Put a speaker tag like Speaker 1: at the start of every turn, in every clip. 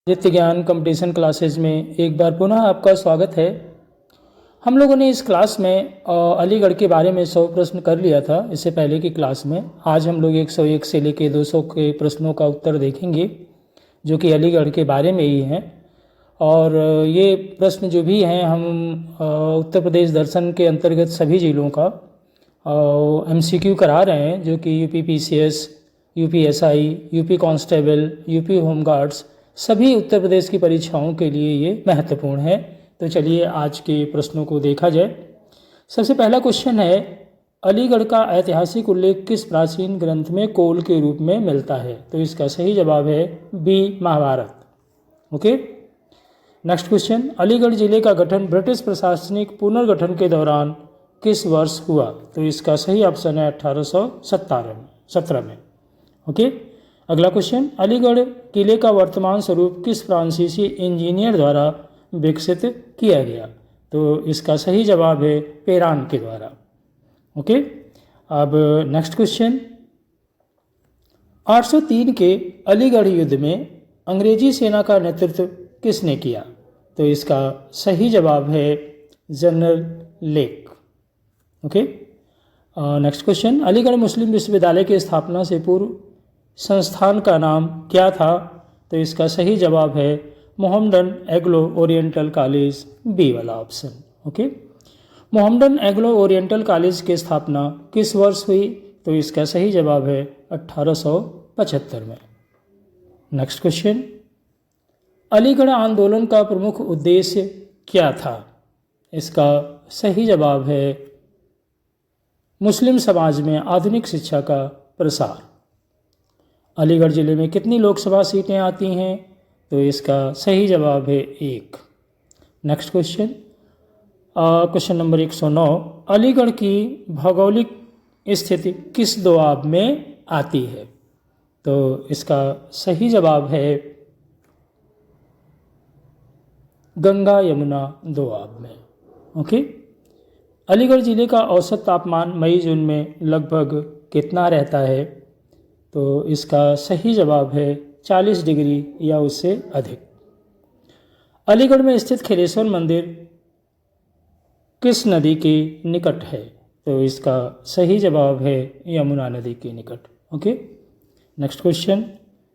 Speaker 1: नित्य ज्ञान competition classes में एक बार पुनः आपका स्वागत है। हम लोगों ने इस क्लास में अलीगढ़ के बारे में 100 प्रश्न कर लिया था इससे पहले की क्लास में। आज हम लोग 101 से लेकर 200 के प्रश्नों का उत्तर देखेंगे जो कि अलीगढ़ के बारे में ही हैं। और ये प्रश्न जो भी हैं हम उत्तर प्रदेश दर्शन के अंतर्गत सभी जिलों का MCQ करा रहे हैं, जो कि UP PCS, UP SI, UP constable, UP home guards, सभी उत्तर प्रदेश की परीक्षाओं के लिए ये महत्वपूर्ण है। तो चलिए आज के प्रश्नों को देखा जाए। सबसे पहला क्वेश्चन है, अलीगढ़ का ऐतिहासिक उल्लेख किस प्राचीन ग्रंथ में कोल के रूप में मिलता है? तो इसका सही जवाब है B, Mahabharat. Okay, next question, Aligarh जिले का गठन ब्रिटिश प्रशासनिक पुनर्गठन के दौरान किस वर्ष हुआ? तो इसका सही ऑप्शन है 1817 में। ओके, अगला क्वेश्चन, अलीगढ़ किले का वर्तमान स्वरूप किस फ्रांसीसी इंजीनियर द्वारा विकसित किया गया? तो इसका सही जवाब है पेरान के द्वारा। ओके, अब नेक्स्ट क्वेश्चन, 803 के अलीगढ़ युद्ध में अंग्रेजी सेना का नेतृत्व किसने किया? तो इसका सही जवाब है general Lake. Okay, next question, Aligarh Muslim विश्वविद्यालय की स्थापना से पूर्व संस्थान का नाम क्या था? तो इसका सही जवाब है Mohammedan Anglo Oriental College, B वाला option. Okay, Mohammedan Anglo Oriental College की स्थापना किस वर्ष हुई? तो इसका सही जवाब है 1875 में। नेक्स्ट क्वेश्चन, अलीगढ़ आंदोलन का प्रमुख उद्देश्य क्या था? इसका सही जवाब है मुस्लिम समाज में आधुनिक शिक्षा का प्रसार। अलीगढ़ जिले में कितनी लोकसभा सीटें आती हैं? तो इसका सही जवाब है 1। Next question, question number 109, Aligarh की भौगोलिक स्थिति किस दोआब में आती है? तो इसका सही जवाब है गंगा यमुना दोआब में। ओके, अलीगढ़ जिले का औसत तापमान मई जून में लगभग कितना रहता है? तो इसका सही जवाब है 40 डिग्री या उससे अधिक। अलीगढ़ में स्थित खिलेश्वर मंदिर किस नदी के निकट है? तो इसका सही जवाब है यमुना नदी के निकट। ओके, नेक्स्ट क्वेश्चन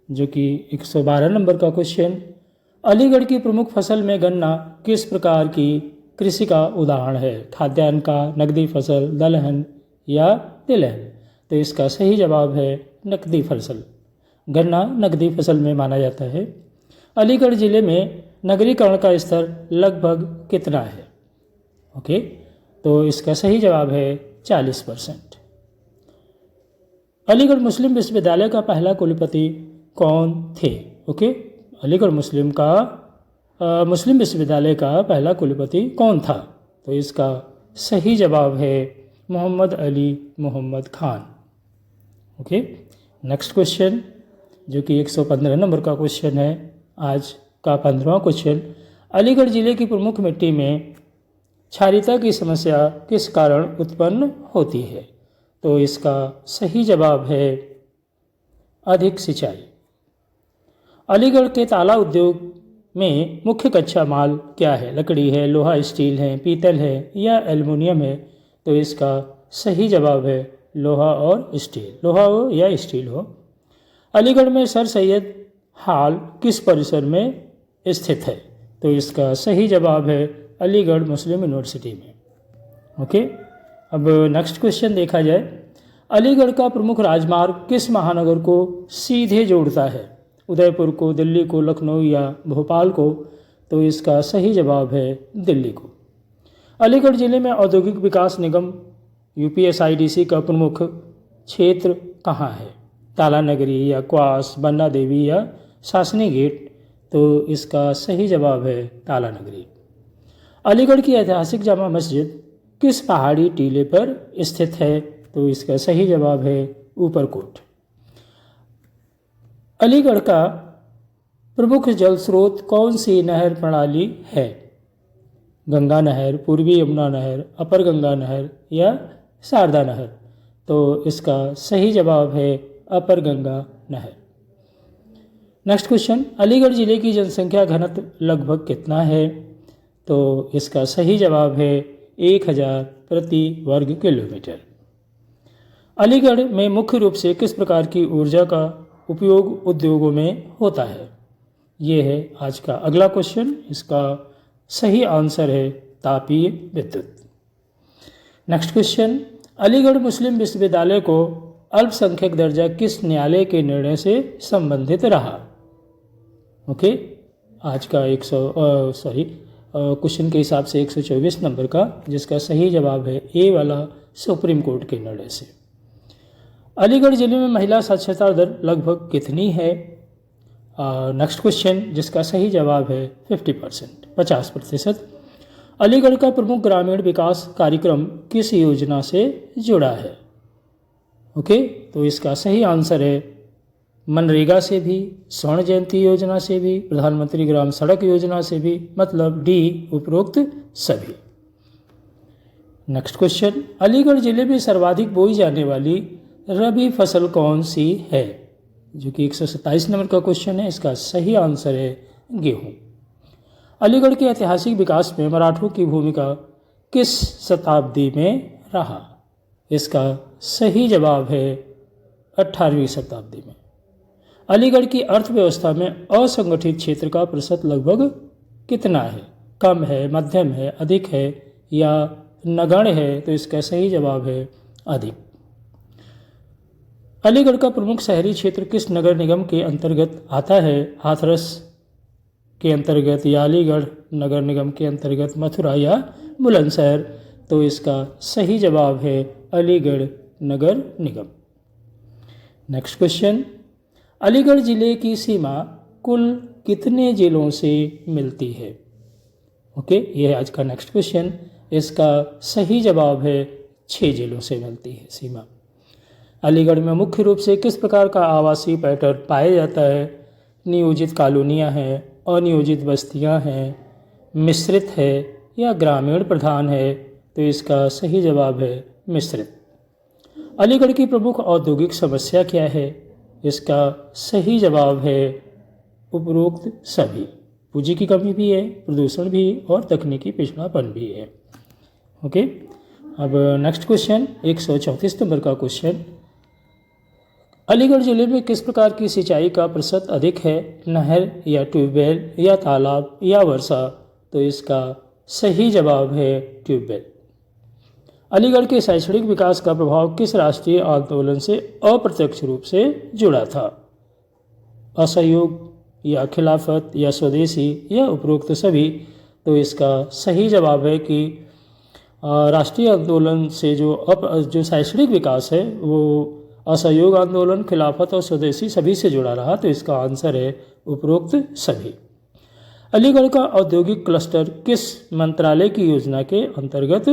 Speaker 1: जो कि 112 नंबर का क्वेश्चन, अलीगढ़ की प्रमुख फसल में गन्ना किस प्रकार की कृषि का उदाहरण है? खाद्यान्न का, नकदी फसल, दलहन या तिलहन? तो इसका सही जवाब है नकदी फसल। गन्ना नकदी फसल में माना जाता है। अलीगढ़ जिले में नगरीकरण का स्तर लगभग कितना है? ओके, तो इसका सही जवाब है 40%। अलीगढ़ मुस्लिम विश्वविद्यालय का पहला कुलपति कौन थे? ओके, अलीगढ़ मुस्लिम विश्वविद्यालय का पहला कुलपति कौन था? तो इसका सही जवाब है Mohammad Ali Mohammad Khan. Okay, next question जो कि 115 नंबर का क्वेश्चन है, आज का 15वां क्वेश्चन, अलीगढ़ जिले की प्रमुख मिट्टी में क्षारीयता की समस्या किस कारण उत्पन्न होती है? तो इसका सही जवाब है अधिक सिंचाई। अलीगढ़ के ताला उद्योग में मुख्य कच्चा माल क्या है? लकड़ी है, लोहा स्टील है, पीतल है या एल्युमिनियम है? तो इसका सही जवाब है लोहा और स्टील, लोहा हो या स्टील हो। अलीगढ़ में सर सैयद हॉल किस परिसर में स्थित है? तो इसका सही जवाब है अलीगढ़ मुस्लिम यूनिवर्सिटी में। ओके, अब नेक्स्ट क्वेश्चन देखा जाए, अलीगढ़ का प्रमुख राजमार्ग किस महानगर को सीधे जोड़ता है? उदयपुर को, दिल्ली को, लखनऊ या भोपाल को? तो इसका सही जवाब है दिल्ली को। अलीगढ़ जिले में औद्योगिक विकास निगम UPSIDC का प्रमुख क्षेत्र कहाँ है? ताला नगरी या क्वास, बन्ना देवी या शासनी गेट? तो इसका सही जवाब है ताला नगरी। अलीगढ़ की ऐतिहासिक जामा मस्जिद किस पहाड़ी टीले पर स्थित है? तो इसका सही जवाब है ऊपरकोट। अलीगढ़ का प्रमुख जल स्रोत कौन सी नहर प्रणाली है? गंगा नहर, पूर्वी यमुना नहर, अपर गंगा नहर या शारदा नहर? तो इसका सही जवाब है अपर गंगा नहर। नेक्स्ट क्वेश्चन, अलीगढ़ ज़िले की जनसंख्या घनत्व लगभग कितना है? तो इसका सही जवाब है 1000 प्रति वर्ग किलोमीटर। अलीगढ़ में मुख्य रूप से किस प्रकार की ऊर्जा का उपयोग उद्योगों में होता है? ये है आज का अगला क्वेश्चन। इसका सही आंसर है तापीय विद्युत। नेक्स्ट क्वेश्चन, अलीगढ़ मुस्लिम विश्वविद्यालय को अल्पसंख्यक दर्जा किस न्यायालय के निर्णय से संबंधित रहा? ओके, आज का क्वेश्चन के हिसाब से 124 नंबर का, जिसका सही जवाब है ए वाला, सुप्रीम कोर्ट के निर्णय से। अलीगढ़ जिले में महिला साक्षरता दर लगभग कितनी है? नेक्स्ट क्वेश्चन, जिसका सही जवाब है 50%। अलीगढ़ का प्रमुख ग्रामीण विकास कार्यक्रम किस योजना से जुड़ा है? ओके, तो इसका सही आंसर है मनरेगा से भी, स्वर्ण जयंती योजना से भी, प्रधानमंत्री ग्राम सड़क योजना से भी, मतलब डी उपरोक्त सभी। नेक्स्ट क्वेश्चन, अलीगढ़ जिले में सर्वाधिक बोई जाने वाली रबी फसल कौन सी है? जो कि 127 नंबर का क्वेश्चन है। इसका सही आंसर है गेहूं। अलीगढ़ के ऐतिहासिक विकास में मराठों की भूमिका किस शताब्दी में रहा? इसका सही जवाब है 18वीं शताब्दी में। अलीगढ़ की अर्थव्यवस्था में असंगठित क्षेत्र का प्रतिशत लगभग कितना है? कम है, मध्यम है, अधिक है या नगण्य है? तो इसका सही जवाब है अधिक। अलीगढ़ का प्रमुख शहरी क्षेत्र किस नगर निगम के अंतर्गत आता है? हाथरस के अंतर्गत या अलीगढ़ नगर निगम के अंतर्गत, मथुरा या बुलंदशहर? तो इसका सही जवाब है अलीगढ़ नगर निगम। नेक्स्ट क्वेश्चन, अलीगढ़ जिले की सीमा कुल कितने जिलों से मिलती है? ओके, ये है आज का नेक्स्ट क्वेश्चन। इसका सही जवाब है 6 जिलों से मिलती है सीमा। अलीगढ़ में मुख्य रूप से किस प्रकार का आवासीय पैटर्न पाया जाता है? नियोजित कॉलोनियाँ हैं, अनियोजित बस्तियाँ हैं, मिश्रित है या ग्रामीण प्रधान है? तो इसका सही जवाब है मिश्रित। अलीगढ़ की प्रमुख औद्योगिक समस्या क्या है? इसका सही जवाब है उपरोक्त सभी। पूंजी की कमी भी है, प्रदूषण भी और तकनीकी पिछड़ापन भी है। ओके, अब नेक्स्ट क्वेश्चन 134 नंबर का क्वेश्चन, अलीगढ़ जिले में किस प्रकार की सिंचाई का प्रतिशत अधिक है? नहर या ट्यूबवेल या तालाब या वर्षा? तो इसका सही जवाब है ट्यूबवेल। अलीगढ़ के शैक्षणिक विकास का प्रभाव किस राष्ट्रीय आंदोलन से अप्रत्यक्ष रूप से जुड़ा था? असहयोग या खिलाफत या स्वदेशी या उपरोक्त सभी? तो इसका सही जवाब है कि राष्ट्रीय आंदोलन से जो शैक्षणिक विकास है वो असहयोग आंदोलन, खिलाफत और स्वदेशी सभी से जुड़ा रहा। तो इसका आंसर है उपरोक्त सभी। अलीगढ़ का औद्योगिक क्लस्टर किस मंत्रालय की योजना के अंतर्गत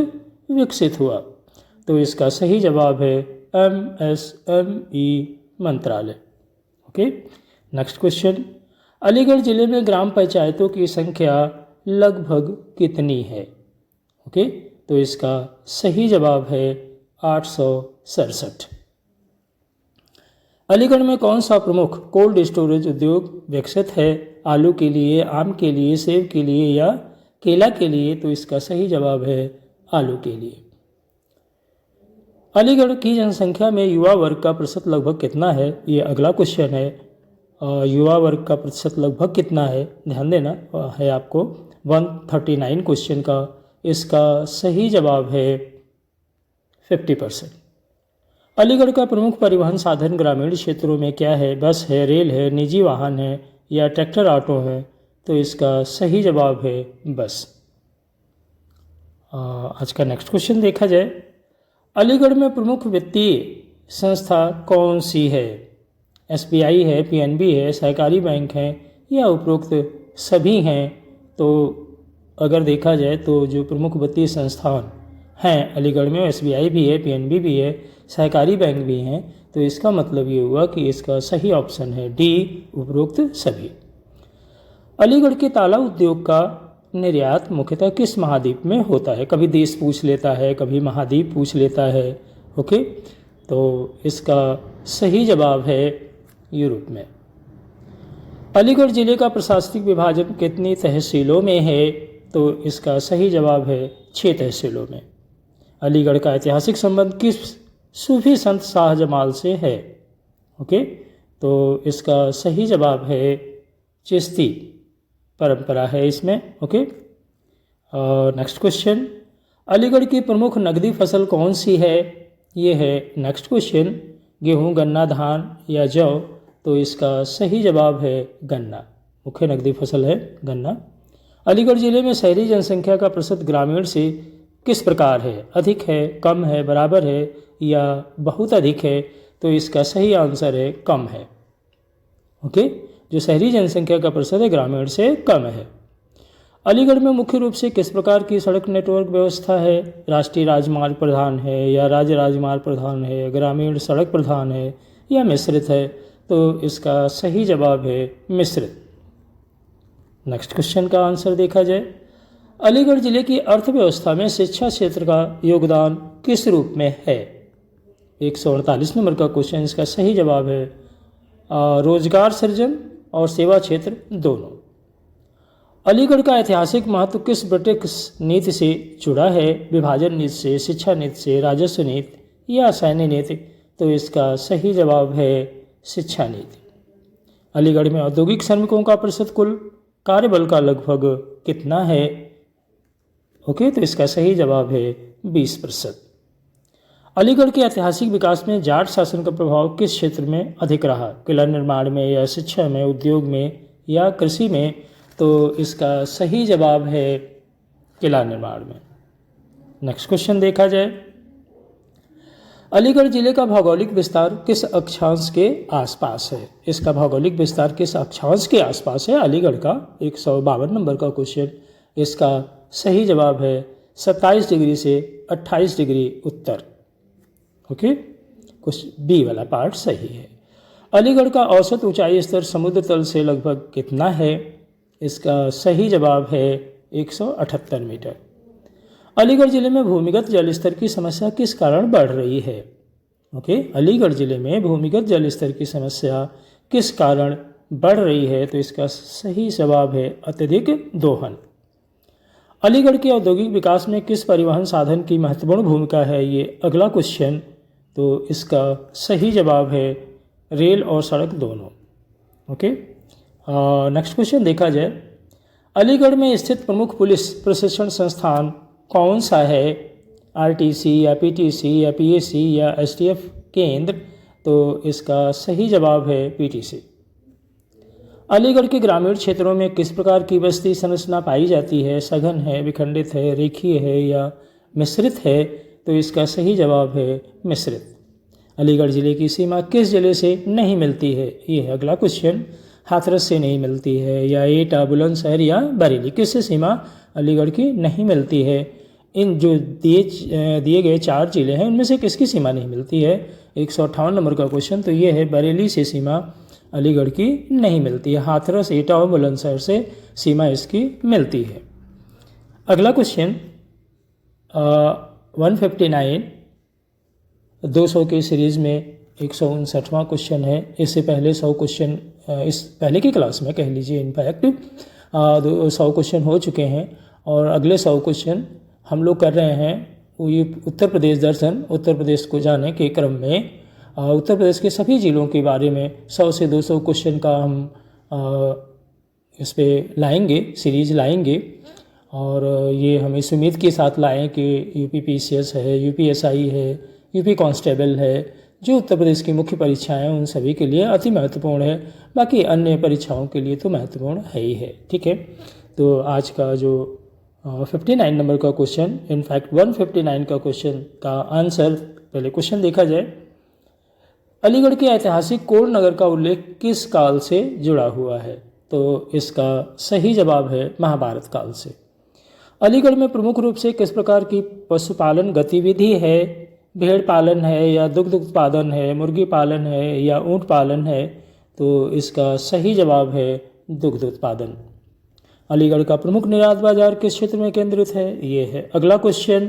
Speaker 1: विकसित हुआ? तो इसका सही जवाब है MSME मंत्रालय। ओके, नेक्स्ट क्वेश्चन, अलीगढ़ जिले में ग्राम पंचायतों की संख्या लगभग कितनी है? ओके, तो इसका सही जवाब है 867। अलीगढ़ में कौन सा प्रमुख कोल्ड स्टोरेज उद्योग विकसित है? आलू के लिए, आम के लिए, सेब के लिए या केला के लिए? तो इसका सही जवाब है आलू के लिए। अलीगढ़ की जनसंख्या में युवा वर्ग का प्रतिशत लगभग कितना है? ये अगला क्वेश्चन है। युवा वर्ग का प्रतिशत लगभग कितना है? ध्यान देना है आपको 139 क्वेश्चन का। इसका सही जवाब है 50%। अलीगढ़ का प्रमुख परिवहन साधन ग्रामीण क्षेत्रों में क्या है? बस है, रेल है, निजी वाहन है या ट्रैक्टर ऑटो है? तो इसका सही जवाब है बस। आज का नेक्स्ट क्वेश्चन देखा जाए, अलीगढ़ में प्रमुख वित्तीय संस्था कौन सी है? SBI है, PNB है, सहकारी बैंक है या उपरोक्त सभी हैं? तो अगर देखा जाए तो जो प्रमुख वित्तीय संस्थान हैं अलीगढ़ में SBI भी है, PNB भी है, सहकारी बैंक भी हैं। तो इसका मतलब ये हुआ कि इसका सही ऑप्शन है डी उपरोक्त सभी। अलीगढ़ के ताला उद्योग का निर्यात मुख्यतः किस महाद्वीप में होता है? कभी देश पूछ लेता है, कभी महाद्वीप पूछ लेता है। ओके, तो इसका सही जवाब है यूरोप में। अलीगढ़ जिले का प्रशासनिक विभाजन कितनी तहसीलों में है? तो इसका सही जवाब है 6 तहसीलों में। अलीगढ़ का ऐतिहासिक संबंध किस सूफी संत शाहजमाल से है? ओके, तो इसका सही जवाब है चिश्ती परंपरा है इसमें। ओके, नेक्स्ट क्वेश्चन, अलीगढ़ की प्रमुख नकदी फसल कौन सी है? ये है नेक्स्ट क्वेश्चन, गेहूं, गन्ना, धान या जौ? तो इसका सही जवाब है गन्ना। मुख्य नकदी फसल है गन्ना। अलीगढ़ जिले में शहरी जनसंख्या का प्रतिशत ग्रामीण से किस प्रकार है? अधिक है, कम है, बराबर है या बहुत अधिक है? तो इसका सही आंसर है कम है। ओके, जो शहरी जनसंख्या का प्रतिशत है ग्रामीण से कम है। अलीगढ़ में मुख्य रूप से किस प्रकार की सड़क नेटवर्क व्यवस्था है? राष्ट्रीय राजमार्ग प्रधान है या राज्य राजमार्ग प्रधान है, ग्रामीण सड़क प्रधान है या मिश्रित है? तो इसका सही जवाब है मिश्रित। नेक्स्ट क्वेश्चन का आंसर देखा जाए, अलीगढ़ जिले की अर्थव्यवस्था में शिक्षा क्षेत्र का योगदान किस रूप में है? 148 नंबर का क्वेश्चन, इसका सही जवाब है रोजगार सृजन और सेवा क्षेत्र दोनों। अलीगढ़ का ऐतिहासिक महत्व किस ब्रिटिश नीति से जुड़ा है? विभाजन नीति से, शिक्षा नीति से, राजस्व नीति या सैन्य नीति? तो इसका सही जवाब है शिक्षा नीति। अलीगढ़ में औद्योगिक श्रमिकों का प्रतिशत कुल कार्यबल का लगभग कितना है? ओके, तो इसका सही जवाब है 20%। अलीगढ़ के ऐतिहासिक विकास में जाट शासन का प्रभाव किस क्षेत्र में अधिक रहा? किला निर्माण में या शिक्षा में, उद्योग में या कृषि में? तो इसका सही जवाब है किला निर्माण में। नेक्स्ट क्वेश्चन देखा जाए, अलीगढ़ जिले का भौगोलिक विस्तार किस अक्षांश के आसपास है? इसका भौगोलिक विस्तार किस अक्षांश के आसपास है अलीगढ़ का? 152 नंबर का क्वेश्चन, इसका सही जवाब है 27 डिग्री से 28 डिग्री उत्तर। ओके, कुछ बी वाला पार्ट सही है। अलीगढ़ का औसत ऊंचाई स्तर समुद्र तल से लगभग कितना है? इसका सही जवाब है 178 मीटर। अलीगढ़ जिले में भूमिगत जल स्तर की समस्या किस कारण बढ़ रही है? ओके, अलीगढ़ जिले में भूमिगत जल स्तर की समस्या किस कारण बढ़ रही है? तो इसका सही जवाब है अत्यधिक दोहन। अलीगढ़ के औद्योगिक विकास में किस परिवहन साधन की महत्वपूर्ण भूमिका है? ये अगला क्वेश्चन, तो इसका सही जवाब है रेल और सड़क दोनों। ओके, नेक्स्ट क्वेश्चन देखा जाए, अलीगढ़ में स्थित प्रमुख पुलिस प्रशिक्षण संस्थान कौन सा है? आरटीसी या पीटीसी या पीएसी या एसटीएफ केंद्र? तो इसका सही जवाब है पीटीसी। अलीगढ़ के ग्रामीण क्षेत्रों में किस प्रकार की बस्ती संरचना पाई जाती है? सघन है, विखंडित है, रेखीय है या मिश्रित है? तो इसका सही जवाब है मिश्रित। अलीगढ़ जिले की सीमा किस जिले से नहीं मिलती है? ये है अगला क्वेश्चन, हाथरस से नहीं मिलती है या एटा, बुलंदशहर या बरेली? किससे सीमा अलीगढ़ की नहीं मिलती है? इन जो दिए गए 4 जिले हैं उनमें से किसकी सीमा नहीं मिलती है? 158 नंबर का क्वेश्चन, तो ये है बरेली से सीमा अलीगढ़ की नहीं मिलती है। हाथरस, एटा और बुलंदशहर से सीमा इसकी मिलती है। अगला क्वेश्चन 159 200 के सीरीज़ में 159वां क्वेश्चन है। इससे पहले 100 क्वेश्चन इस पहले की क्लास में कह लीजिए इनफैक्ट 100 क्वेश्चन हो चुके हैं और अगले 100 क्वेश्चन हम लोग कर रहे हैं। वो ये उत्तर प्रदेश दर्शन, उत्तर प्रदेश को जाने के क्रम में उत्तर प्रदेश के सभी ज़िलों के बारे में 100 से 200 क्वेश्चन का हम इस पर लाएंगे, सीरीज लाएंगे। और ये हम इस उम्मीद के साथ लाएं कि यूपी पीसीएस है, यूपीएसआई है, यूपी कांस्टेबल है, जो उत्तर प्रदेश की मुख्य परीक्षाएं हैं उन सभी के लिए अति महत्वपूर्ण है। बाकी अन्य परीक्षाओं के लिए तो महत्वपूर्ण है ही है। ठीक है, तो आज का जो 59 नंबर का क्वेश्चन, इनफैक्ट 159 का क्वेश्चन का आंसर, पहले क्वेश्चन देखा जाए, अलीगढ़ के ऐतिहासिक कोल नगर का उल्लेख किस काल से जुड़ा हुआ है? तो इसका सही जवाब है महाभारत काल से। अलीगढ़ में प्रमुख रूप से किस प्रकार की पशुपालन गतिविधि है? भेड़ पालन है या दुग्ध उत्पादन है, मुर्गी पालन है या ऊंट पालन है? तो इसका सही जवाब है दुग्ध उत्पादन। अलीगढ़ का प्रमुख निर्यात बाजार किस क्षेत्र में केंद्रित है? ये है अगला क्वेश्चन,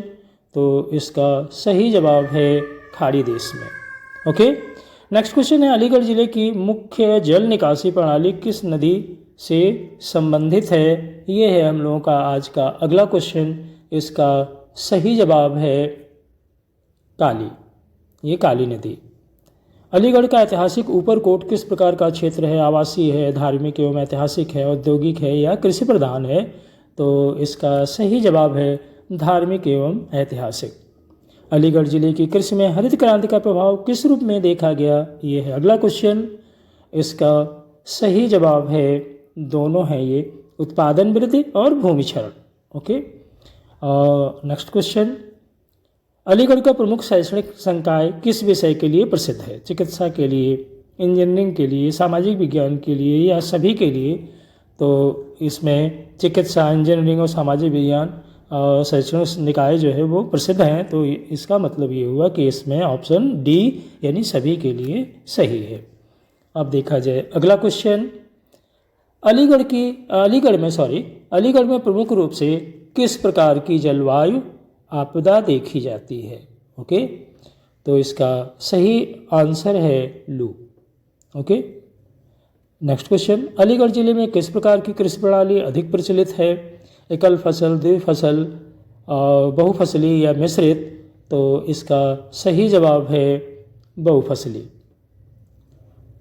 Speaker 1: तो इसका सही जवाब है खाड़ी देश में। ओके, नेक्स्ट क्वेश्चन है, अलीगढ़ जिले की मुख्य जल निकासी प्रणाली किस नदी से संबंधित है? ये है हम लोगों का आज का अगला क्वेश्चन। इसका सही जवाब है काली, ये काली नदी। अलीगढ़ का ऐतिहासिक ऊपरकोट किस प्रकार का क्षेत्र है? आवासीय है, धार्मिक एवं ऐतिहासिक है, औद्योगिक है या कृषि प्रधान है? तो इसका सही जवाब है धार्मिक एवं ऐतिहासिक। अलीगढ़ जिले की कृषि में हरित क्रांति का प्रभाव किस रूप में देखा गया? ये है अगला क्वेश्चन। इसका सही जवाब है दोनों हैं ये, उत्पादन वृद्धि और भूमि क्षरण। ओके, नेक्स्ट क्वेश्चन, अलीगढ़ का प्रमुख शैक्षणिक संकाय किस विषय के लिए प्रसिद्ध है? चिकित्सा के लिए, इंजीनियरिंग के लिए, सामाजिक विज्ञान के लिए या सभी के लिए? तो इसमें चिकित्सा, इंजीनियरिंग और सामाजिक विज्ञान शैक्षणिक निकाय जो है वो प्रसिद्ध हैं। तो इसका मतलब ये हुआ कि इसमें ऑप्शन डी यानी सभी के लिए सही है। अब देखा जाए अगला क्वेश्चन, अलीगढ़ में प्रमुख रूप से किस प्रकार की जलवायु आपदा देखी जाती है? ओके, तो इसका सही आंसर है लू। ओके, नेक्स्ट क्वेश्चन, अलीगढ़ जिले में किस प्रकार की कृषि प्रणाली अधिक प्रचलित है? एकल फसल, द्विफसल, बहुफसली या मिश्रित? तो इसका सही जवाब है बहुफसली।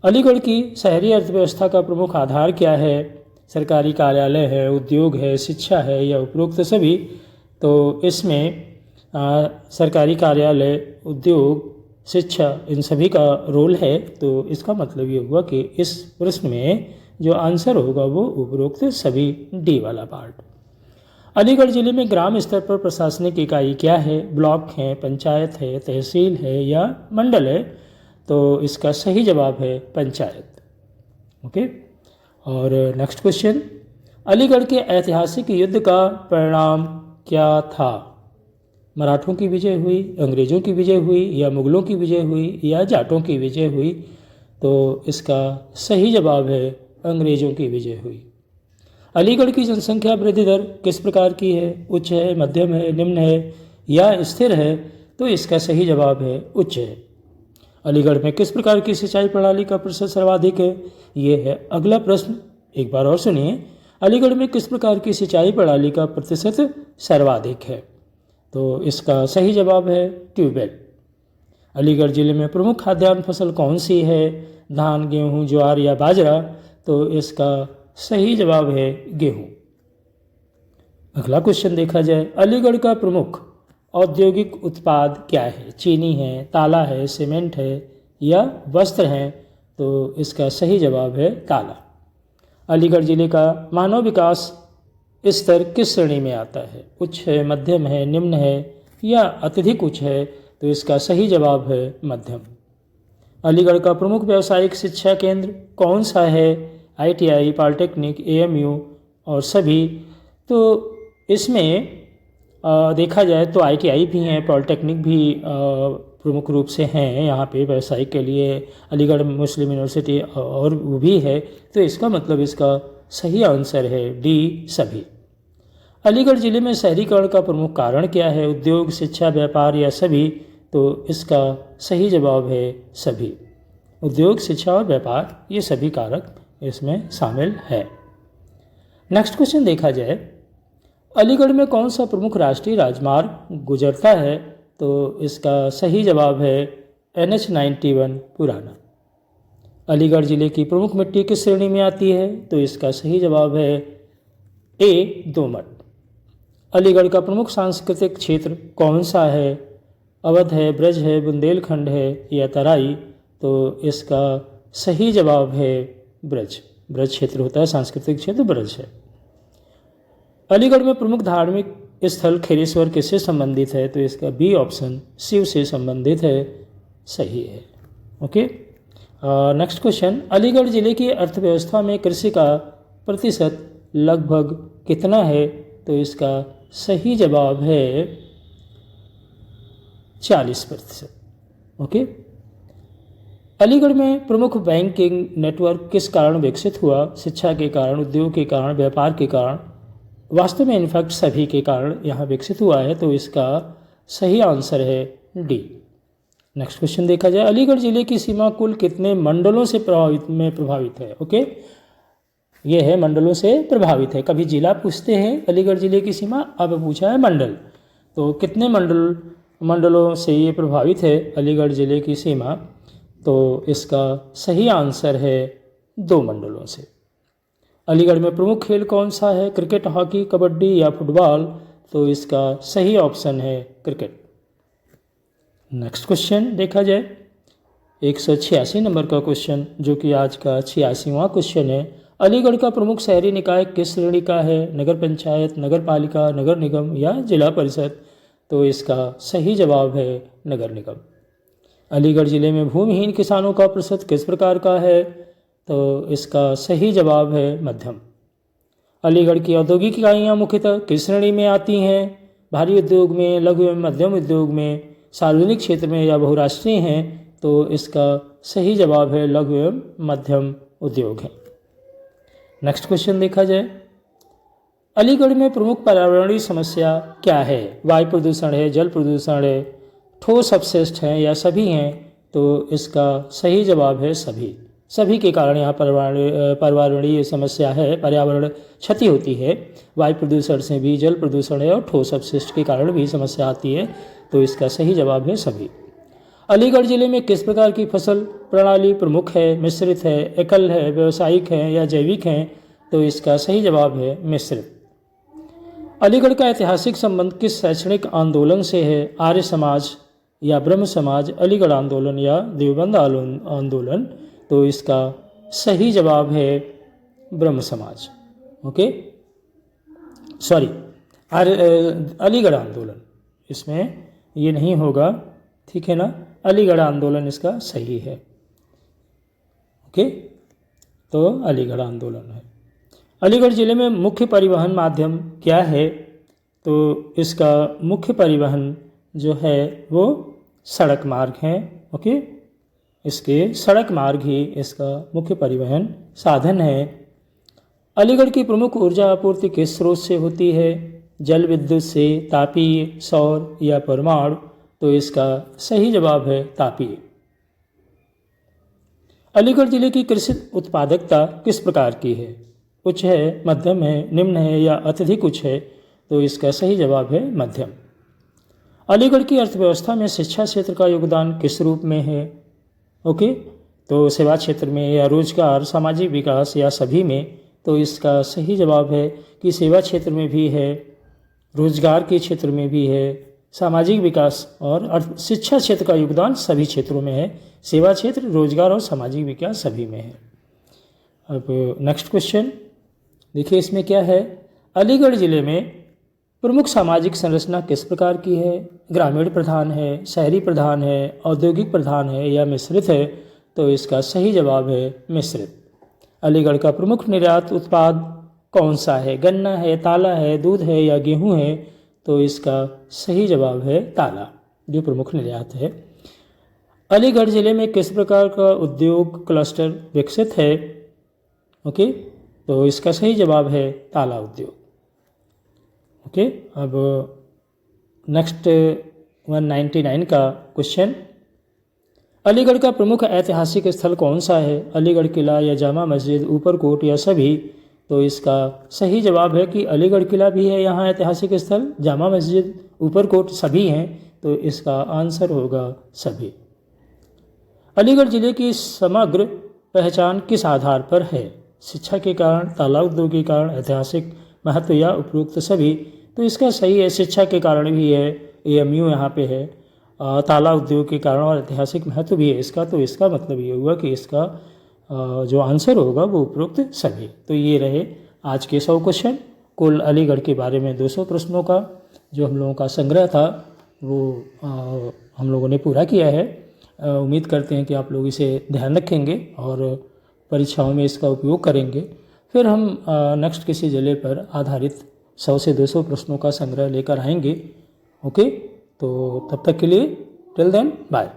Speaker 1: अलीगढ़ की शहरी अर्थव्यवस्था का प्रमुख आधार क्या है? सरकारी कार्यालय है, उद्योग है, शिक्षा है या उपरोक्त सभी? तो इसमें सरकारी कार्यालय, उद्योग, शिक्षा इन सभी का रोल है। तो इसका मतलब ये हुआ कि इस प्रश्न में जो आंसर होगा वो उपरोक्त सभी, डी वाला पार्ट। अलीगढ़ जिले में ग्राम स्तर पर प्रशासनिक इकाई क्या है? ब्लॉक है, पंचायत है, तहसील है या मंडल है? तो इसका सही जवाब है पंचायत। ओके, और नेक्स्ट क्वेश्चन, अलीगढ़ के ऐतिहासिक युद्ध का परिणाम क्या था? मराठों की विजय हुई, अंग्रेज़ों की विजय हुई या मुगलों की विजय हुई या जाटों की विजय हुई? तो इसका सही जवाब है अंग्रेज़ों की विजय हुई। अलीगढ़ की जनसंख्या वृद्धि दर किस प्रकार की है? उच्च है, मध्यम है, निम्न है या स्थिर है? तो इसका सही जवाब है उच्च है। अलीगढ़ में किस प्रकार की सिंचाई प्रणाली का प्रतिशत सर्वाधिक है? ये है अगला प्रश्न, एक बार और सुनिए। अलीगढ़ में किस प्रकार की सिंचाई प्रणाली का प्रतिशत सर्वाधिक है? तो इसका सही जवाब है ट्यूबवेल। अलीगढ़ जिले में प्रमुख खाद्यान्न फसल कौन सी है? धान, गेहूं, ज्वार या बाजरा? तो इसका सही जवाब है गेहूं। अगला क्वेश्चन देखा जाए, अलीगढ़ का प्रमुख औद्योगिक उत्पाद क्या है? चीनी है, ताला है, सीमेंट है या वस्त्र हैं? तो इसका सही जवाब है ताला। अलीगढ़ जिले का मानव विकास स्तर किस श्रेणी में आता है? उच्च है, मध्यम है, निम्न है या अत्यधिक उच्च है? तो इसका सही जवाब है मध्यम। अलीगढ़ का प्रमुख व्यावसायिक शिक्षा केंद्र कौन सा है? ITI, पॉलिटेक्निक, AMU और सभी? तो इसमें देखा जाए तो ITI भी हैं, पॉलिटेक्निक भी प्रमुख रूप से हैं यहाँ पे व्यावसायिक के लिए। अलीगढ़ मुस्लिम यूनिवर्सिटी और वो भी है। तो इसका मतलब इसका सही आंसर है डी सभी। अलीगढ़ जिले में शहरीकरण का प्रमुख कारण क्या है? उद्योग, शिक्षा, व्यापार या सभी? तो इसका सही जवाब है सभी। उद्योग, शिक्षा और व्यापार ये सभी कारक इसमें शामिल है। नेक्स्ट क्वेश्चन देखा जाए, अलीगढ़ में कौन सा प्रमुख राष्ट्रीय राजमार्ग गुजरता है? तो इसका सही जवाब है NH-91 पुराना। अलीगढ़ जिले की प्रमुख मिट्टी किस श्रेणी में आती है? तो इसका सही जवाब है ए दोमट। अलीगढ़ का प्रमुख सांस्कृतिक क्षेत्र कौन सा है? अवध है, ब्रज है, बुंदेलखंड है या तराई? तो इसका सही जवाब है ब्रज। ब्रज क्षेत्र होता है, सांस्कृतिक क्षेत्र ब्रज है। अलीगढ़ में प्रमुख धार्मिक स्थल खेरेश्वर किससे संबंधित है? तो इसका बी ऑप्शन शिव से संबंधित है, सही है। ओके, नेक्स्ट क्वेश्चन, अलीगढ़ जिले की अर्थव्यवस्था में कृषि का प्रतिशत लगभग कितना है? तो इसका सही जवाब है 40%। ओके, अलीगढ़ में प्रमुख बैंकिंग नेटवर्क किस कारण विकसित हुआ? शिक्षा के कारण, उद्योग के कारण, व्यापार के कारण? वास्तव में इनफैक्ट सभी के कारण यहाँ विकसित हुआ है। तो इसका सही आंसर है डी। नेक्स्ट क्वेश्चन देखा जाए, अलीगढ़ जिले की सीमा कुल कितने मंडलों से प्रभावित है? ओके, ये है मंडलों से प्रभावित है। कभी जिला पूछते हैं अलीगढ़ जिले की सीमा, अब पूछा है मंडल। तो कितने मंडलों से ये प्रभावित है अलीगढ़ जिले की सीमा? तो इसका सही आंसर है 2 मंडलों से। अलीगढ़ में प्रमुख खेल कौन सा है? क्रिकेट, हॉकी, कबड्डी या फुटबॉल? तो इसका सही ऑप्शन है क्रिकेट। नेक्स्ट क्वेश्चन देखा जाए, 186 नंबर का क्वेश्चन, जो कि आज का 86वां क्वेश्चन है। अलीगढ़ का प्रमुख शहरी निकाय किस श्रेणी का है? नगर पंचायत, नगर पालिका, नगर निगम या जिला परिषद? तो इसका सही जवाब है नगर निगम। अलीगढ़ जिले में भूमिहीन किसानों का प्रतिशत किस प्रकार का है? तो इसका सही जवाब है मध्यम। अलीगढ़ की औद्योगिक इकाइयाँ मुख्यतः किस श्रेणी में आती हैं? भारी उद्योग में, लघु एवं मध्यम उद्योग में, सार्वजनिक क्षेत्र में या बहुराष्ट्रीय हैं? तो इसका सही जवाब है लघु एवं मध्यम उद्योग है। नेक्स्ट क्वेश्चन देखा जाए, अलीगढ़ में प्रमुख पर्यावरणीय समस्या क्या है? वायु प्रदूषण है, जल प्रदूषण है, ठोस अपशिष्ट हैं या सभी हैं? तो इसका सही जवाब है सभी के कारण यहाँ पर्यावरणीय समस्या है, पर्यावरण क्षति होती है। वायु प्रदूषण से भी, जल प्रदूषण है और ठोस अपशिष्ट के कारण भी समस्या आती है। तो इसका सही जवाब है सभी। अलीगढ़ जिले में किस प्रकार की फसल प्रणाली प्रमुख है? मिश्रित है, एकल है, व्यावसायिक है या जैविक है? तो इसका सही जवाब है मिश्रित। अलीगढ़ का ऐतिहासिक संबंध किस शैक्षणिक आंदोलन से है? आर्य समाज या ब्रह्म समाज, अलीगढ़ आंदोलन या देवबंद आंदोलन? तो इसका सही जवाब है ब्रह्म समाज। ओके, सॉरी, अलीगढ़ आंदोलन, इसमें ये नहीं होगा, ठीक है ना। अलीगढ़ आंदोलन इसका सही है। ओके, तो अलीगढ़ आंदोलन है। अलीगढ़ जिले में मुख्य परिवहन माध्यम क्या है? तो इसका मुख्य परिवहन जो है वो सड़क मार्ग है। ओके, इसके सड़क मार्ग ही इसका मुख्य परिवहन साधन है। अलीगढ़ की प्रमुख ऊर्जा आपूर्ति किस स्रोत से होती है? जल विद्युत से, तापीय, सौर या परमाणु? तो इसका सही जवाब है तापीय। अलीगढ़ जिले की कृषि उत्पादकता किस प्रकार की है? उच्च है, मध्यम है, निम्न है या अत्यधिक उच्च है? तो इसका सही जवाब है मध्यम। अलीगढ़ की अर्थव्यवस्था में शिक्षा क्षेत्र का योगदान किस रूप में है? ओके, तो सेवा क्षेत्र में या रोजगार, सामाजिक विकास या सभी में? तो इसका सही जवाब है कि सेवा क्षेत्र में भी है, रोजगार के क्षेत्र में भी है, सामाजिक विकास और शिक्षा क्षेत्र का योगदान सभी क्षेत्रों में है। सेवा क्षेत्र, रोजगार और सामाजिक विकास सभी में है। अब नेक्स्ट क्वेश्चन देखिए, इसमें क्या है? अलीगढ़ जिले में प्रमुख सामाजिक संरचना किस प्रकार की है? ग्रामीण प्रधान है, शहरी प्रधान है, औद्योगिक प्रधान है या मिश्रित है? तो इसका सही जवाब है मिश्रित। अलीगढ़ का प्रमुख निर्यात उत्पाद कौन सा है? गन्ना है, ताला है, दूध है या गेहूं है? तो इसका सही जवाब है ताला, जो प्रमुख निर्यात है। अलीगढ़ जिले में किस प्रकार का उद्योग क्लस्टर विकसित है? ओके, तो इसका सही जवाब है ताला उद्योग। ओके, अब नेक्स्ट 199 का क्वेश्चन, अलीगढ़ का प्रमुख ऐतिहासिक स्थल कौन सा है? अलीगढ़ किला या जामा मस्जिद, ऊपरकोट या सभी? तो इसका सही जवाब है कि अलीगढ़ किला भी है यहाँ ऐतिहासिक स्थल, जामा मस्जिद, ऊपरकोट सभी हैं। तो इसका आंसर होगा सभी। अलीगढ़ जिले की समग्र पहचान किस आधार पर है? शिक्षा के कारण, ताला उद्योग के कारण, ऐतिहासिक महत्व या उपरोक्त सभी? तो इसका सही है, शिक्षा के कारण भी है, AMU यहाँ पे है, ताला उद्योग के कारण और ऐतिहासिक महत्व भी है इसका। तो इसका मतलब ये हुआ कि इसका जो आंसर होगा वो उपरोक्त सभी। तो ये रहे आज के 100 क्वेश्चन। कुल अलीगढ़ के बारे में 200 प्रश्नों का जो हम लोगों का संग्रह था वो हम लोगों ने पूरा किया है। उम्मीद करते हैं कि आप लोग इसे ध्यान रखेंगे और परीक्षाओं में इसका उपयोग करेंगे। फिर हम नेक्स्ट किसी जिले पर आधारित 100 से 200 प्रश्नों का संग्रह लेकर आएंगे। ओके, तो तब तक के लिए टिल देन बाय।